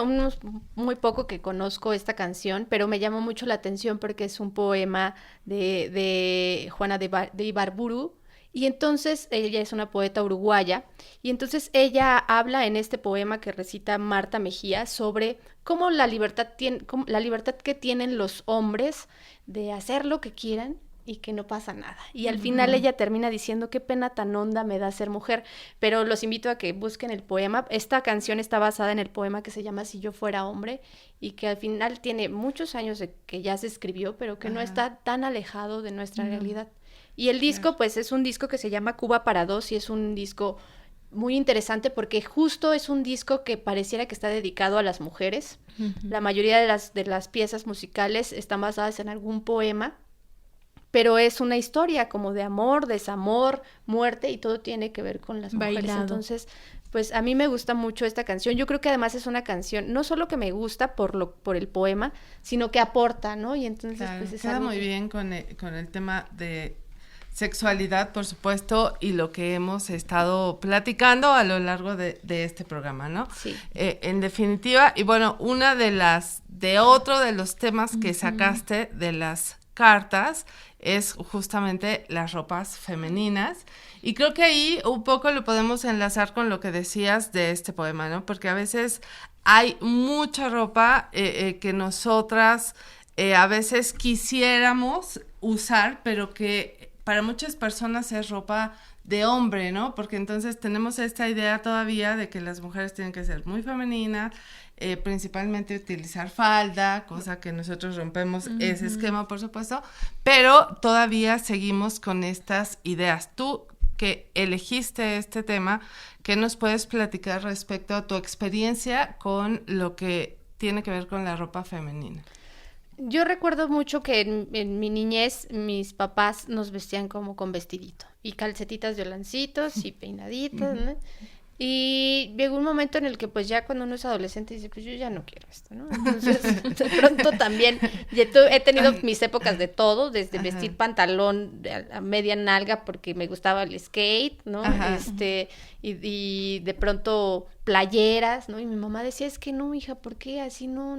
muy poco que conozco esta canción, pero me llamó mucho la atención porque es un poema de Juana de Ibarburu. Y entonces ella es una poeta uruguaya, y entonces ella habla en este poema que recita Marta Mejía sobre cómo la libertad que tienen los hombres de hacer lo que quieran y que no pasa nada. Y al final ella termina diciendo qué pena tan honda me da ser mujer, pero los invito a que busquen el poema. Esta canción está basada en el poema que se llama Si yo fuera hombre, y que al final tiene muchos años de que ya se escribió, pero que no está tan alejado de nuestra realidad. Y el disco, pues, es un disco que se llama Cuba para Dos, y es un disco muy interesante porque justo es un disco que pareciera que está dedicado a las mujeres. La mayoría de las piezas musicales están basadas en algún poema, pero es una historia como de amor, desamor, muerte, y todo tiene que ver con las mujeres. Bailado. Entonces, pues a mí me gusta mucho esta canción. Yo creo que además es una canción, no solo que me gusta por el poema, sino que aporta, ¿no? Y entonces, Claro, pues es queda algo muy que- bien con el tema de sexualidad, por supuesto, y lo que hemos estado platicando a lo largo de este programa, ¿no? Sí. En definitiva, y bueno, otro de los temas que sacaste de las cartas es justamente las ropas femeninas, y creo que ahí un poco lo podemos enlazar con lo que decías de este poema, ¿no? Porque a veces hay mucha ropa que nosotras a veces quisiéramos usar, pero que para muchas personas es ropa de hombre, ¿no? Porque entonces tenemos esta idea todavía de que las mujeres tienen que ser muy femeninas, principalmente utilizar falda, cosa que nosotros rompemos ese esquema, por supuesto, pero todavía seguimos con estas ideas. Tú que elegiste este tema, ¿qué nos puedes platicar respecto a tu experiencia con lo que tiene que ver con la ropa femenina? Yo recuerdo mucho que en mi niñez mis papás nos vestían como con vestidito y calcetitas de holancitos y peinaditas, ¿no? Y llegó un momento en el que pues ya cuando uno es adolescente dice, pues yo ya no quiero esto, ¿no? Entonces de pronto también he tenido mis épocas de todo, desde vestir pantalón a media nalga porque me gustaba el skate, ¿no? Y de pronto playeras, ¿no? Y mi mamá decía, es que no, hija, ¿por qué así no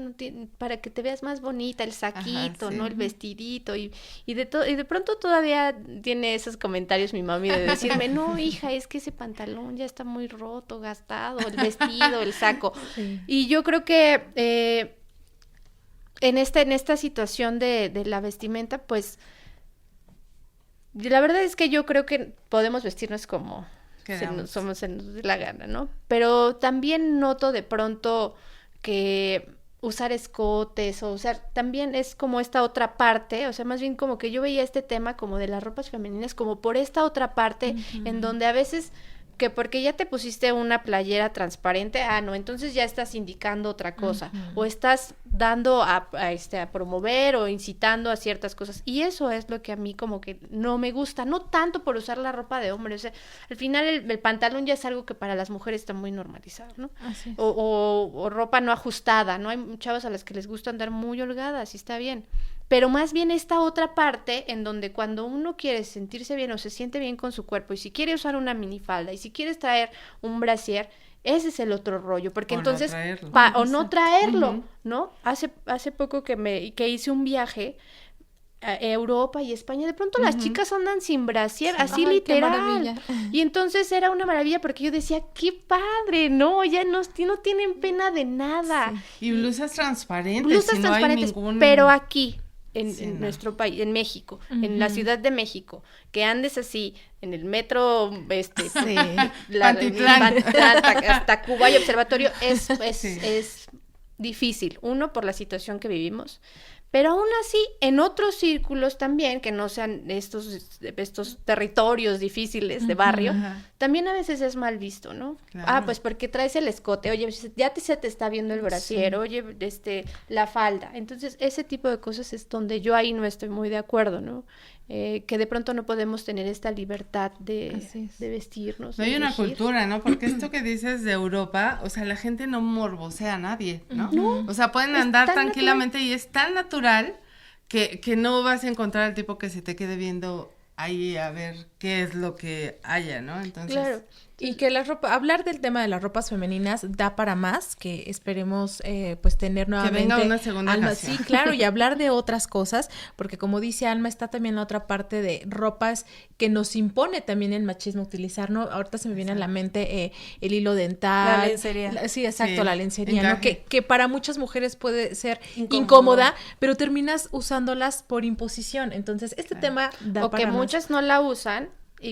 para que te veas más bonita, el saquito, sí. ¿no? El vestidito y de pronto todavía tiene esos comentarios mi mami de decirme, no, hija, es que ese pantalón ya está muy roto, gastado, el vestido, el saco. Sí. Y yo creo que en esta situación de la vestimenta, pues la verdad es que yo creo que podemos vestirnos como se nos dé la gana, ¿no? Pero también noto de pronto que usar escotes o usar, también es como esta otra parte, o sea, más bien como que yo veía este tema como de las ropas femeninas como por esta otra parte en donde a veces que porque ya te pusiste una playera transparente, no, entonces ya estás indicando otra cosa, o estás dando a promover o incitando a ciertas cosas, y eso es lo que a mí como que no me gusta, no tanto por usar la ropa de hombre, o sea, al final el pantalón ya es algo que para las mujeres está muy normalizado, ¿no? Así es. O ropa no ajustada, ¿no? Hay chavas a las que les gusta andar muy holgadas y está bien, pero más bien esta otra parte en donde cuando uno quiere sentirse bien o se siente bien con su cuerpo y si quiere usar una minifalda y si quieres traer un brasier, ese es el otro rollo, porque O no entonces traerlo. o no traerlo, ¿no? Hace poco que hice un viaje a Europa y España, de pronto las chicas andan sin brasier, así Ay, qué literal. maravilla. Y entonces era una maravilla porque yo decía, qué padre, no, ya no tienen pena de nada. Y blusas transparentes. Blusas si no hay transparentes, ningún... pero aquí, Sí, en no. nuestro país, en México, en la Ciudad de México, que andes así, en el metro, Sí. Pantitlán, hasta Cuba y Observatorio, Sí. es difícil. Uno, por la situación que vivimos, Pero aún así, en otros círculos también, que no sean estos territorios difíciles de barrio, también a veces es mal visto, ¿no? Claro. Pues porque traes el escote, oye, ya se te está viendo el brasier, oye, la falda. Entonces, ese tipo de cosas es donde yo ahí no estoy muy de acuerdo, ¿no? Que de pronto no podemos tener esta libertad de vestirnos. No hay una elegir. cultura, ¿no? Porque esto que dices de Europa, o sea, la gente no morbosea a nadie, ¿no? O sea, pueden andar tan tranquilamente y es tan natural que no vas a encontrar al tipo que se te quede viendo ahí a ver qué es lo que haya, ¿no? Entonces... Claro. Y que hablar del tema de las ropas femeninas da para más, que esperemos pues tener nuevamente. Que venga una segunda Alma, ocasión. sí, claro, y hablar de otras cosas, porque como dice Alma, está también la otra parte de ropas que nos impone también el machismo utilizar, ¿no? Ahorita se me viene a la mente el hilo dental. La lencería. Sí, exacto, Sí, la lencería, ¿no? encaje. Que para muchas mujeres puede ser Incómodo. incómoda, pero terminas usándolas por imposición. Entonces, este tema da O para que más. muchas no la usan,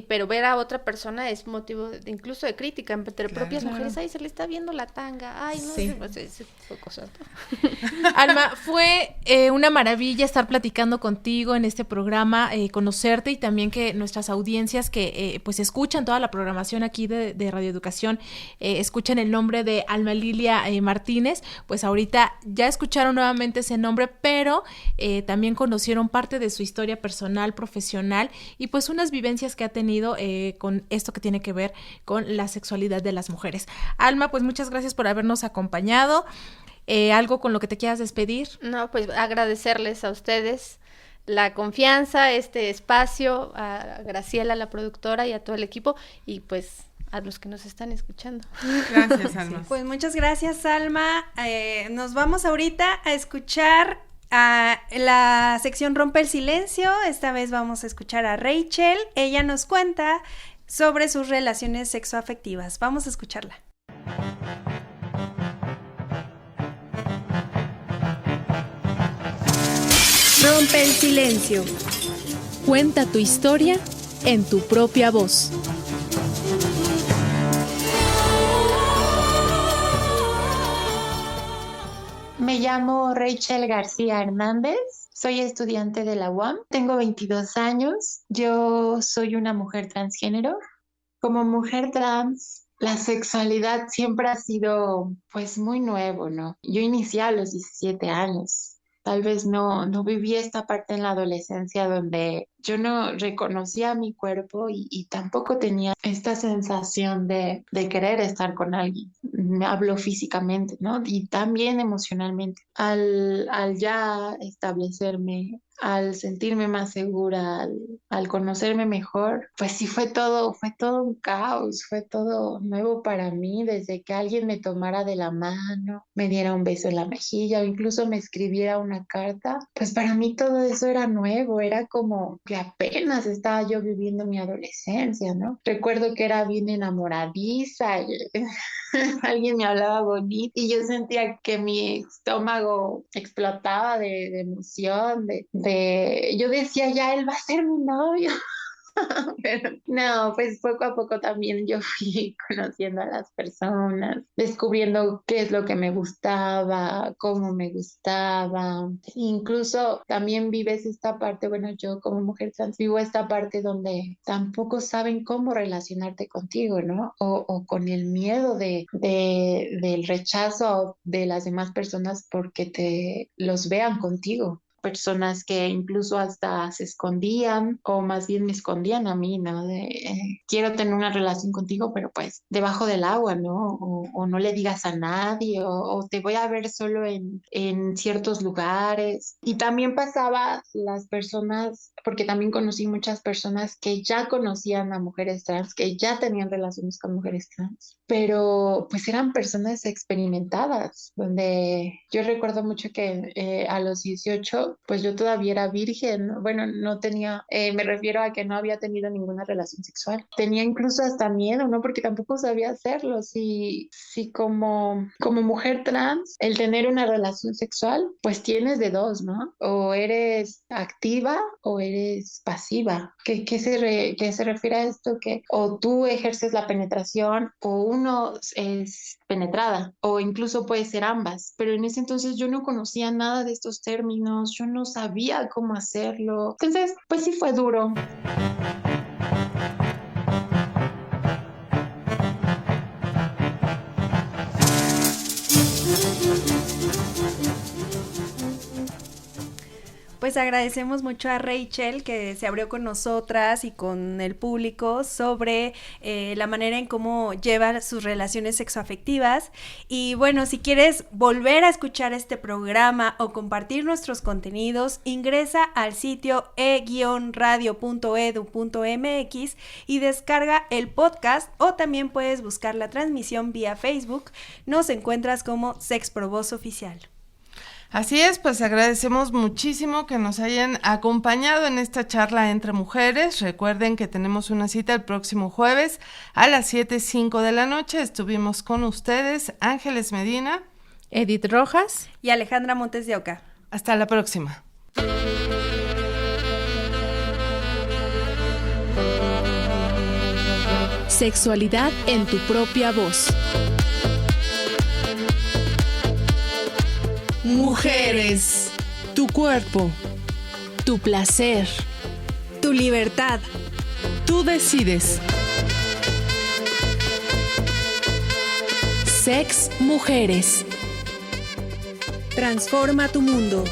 pero ver a otra persona es motivo incluso de crítica entre propias mujeres. Ay, se le está viendo la tanga. Ay, no Sí. sé, pues, ese tipo de cosas, ¿no? Alma, fue una maravilla estar platicando contigo en este programa, conocerte y también que nuestras audiencias que pues escuchan toda la programación aquí de Radio Educación, escuchan el nombre de Alma Lilia Martínez, pues ahorita ya escucharon nuevamente ese nombre, pero también conocieron parte de su historia personal, profesional y pues unas vivencias que ha tenido con esto que tiene que ver con la sexualidad de las mujeres. Alma, pues muchas gracias por habernos acompañado. ¿Algo con lo que te quieras despedir? No, pues agradecerles a ustedes la confianza, este espacio, a Graciela, la productora, y a todo el equipo, y pues a los que nos están escuchando. Gracias, Alma. Pues muchas gracias, Alma. Nos vamos ahorita a escuchar a la sección Rompe el Silencio. Esta vez vamos a escuchar a Rachel. Ella nos cuenta sobre sus relaciones sexoafectivas. Vamos a escucharla. Rompe el silencio. Cuenta tu historia en tu propia voz. Me llamo Rachel García Hernández, soy estudiante de la UAM, tengo 22 años, yo soy una mujer transgénero. Como mujer trans, la sexualidad siempre ha sido pues muy nuevo, ¿no? Yo inicié a los 17 años. Tal vez no viví esta parte en la adolescencia donde yo no reconocía mi cuerpo y tampoco tenía esta sensación de querer estar con alguien. Me hablo físicamente, ¿no? Y también emocionalmente. Al ya establecerme, al sentirme más segura, al conocerme mejor, pues sí fue todo un caos, fue todo nuevo para mí, desde que alguien me tomara de la mano, me diera un beso en la mejilla o incluso me escribiera una carta, pues para mí todo eso era nuevo, era como que apenas estaba yo viviendo mi adolescencia, ¿no? Recuerdo que era bien enamoradiza, alguien me hablaba bonito y yo sentía que mi estómago explotaba de emoción, yo decía, ya él va a ser mi novio. Pero no, pues poco a poco también yo fui conociendo a las personas, descubriendo qué es lo que me gustaba, cómo me gustaba. Incluso también vives esta parte, bueno, yo como mujer trans vivo esta parte donde tampoco saben cómo relacionarte contigo, ¿no? O con el miedo del rechazo de las demás personas porque te los vean contigo. Personas que incluso hasta se escondían o más bien me escondían a mí, ¿no? Quiero tener una relación contigo, pero pues debajo del agua, ¿no? O no le digas a nadie o te voy a ver solo en ciertos lugares. Y también pasaba las personas, porque también conocí muchas personas que ya conocían a mujeres trans, que ya tenían relaciones con mujeres trans, pero pues eran personas experimentadas, donde yo recuerdo mucho que a los 18 pues yo todavía era virgen, bueno, no tenía, me refiero a que no había tenido ninguna relación sexual. Tenía incluso hasta miedo, ¿no? Porque tampoco sabía hacerlo. Si como mujer trans, el tener una relación sexual, pues tienes de dos, ¿no? O eres activa o eres pasiva. ¿Qué se refiere a esto? Que o tú ejerces la penetración o uno es penetrada o incluso puede ser ambas. Pero en ese entonces yo no conocía nada de estos términos, yo no sabía cómo hacerlo. Entonces, pues sí fue duro. Pues agradecemos mucho a Rachel que se abrió con nosotras y con el público sobre la manera en cómo lleva sus relaciones sexoafectivas. Y bueno, si quieres volver a escuchar este programa o compartir nuestros contenidos, ingresa al sitio e-radio.edu.mx y descarga el podcast, o también puedes buscar la transmisión vía Facebook. Nos encuentras como Sexprovoz Oficial. Así es, pues agradecemos muchísimo que nos hayan acompañado en esta charla entre mujeres. Recuerden que tenemos una cita el próximo jueves a las 7:05 de la noche. Estuvimos con ustedes Ángeles Medina, Edith Rojas y Alejandra Montes de Oca. Hasta la próxima. Sexualidad en tu propia voz. Mujeres, tu cuerpo, tu placer, Tu libertad. tú decides. Sex Mujeres. Transforma tu mundo.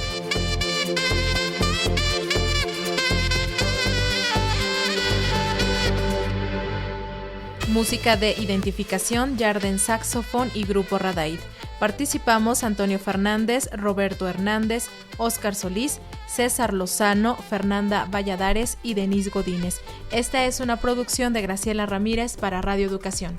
Música de identificación, Yarden Saxofón y Grupo Radaid. Participamos Antonio Fernández, Roberto Hernández, Óscar Solís, César Lozano, Fernanda Valladares y Denise Godínez. Esta es una producción de Graciela Ramírez para Radio Educación.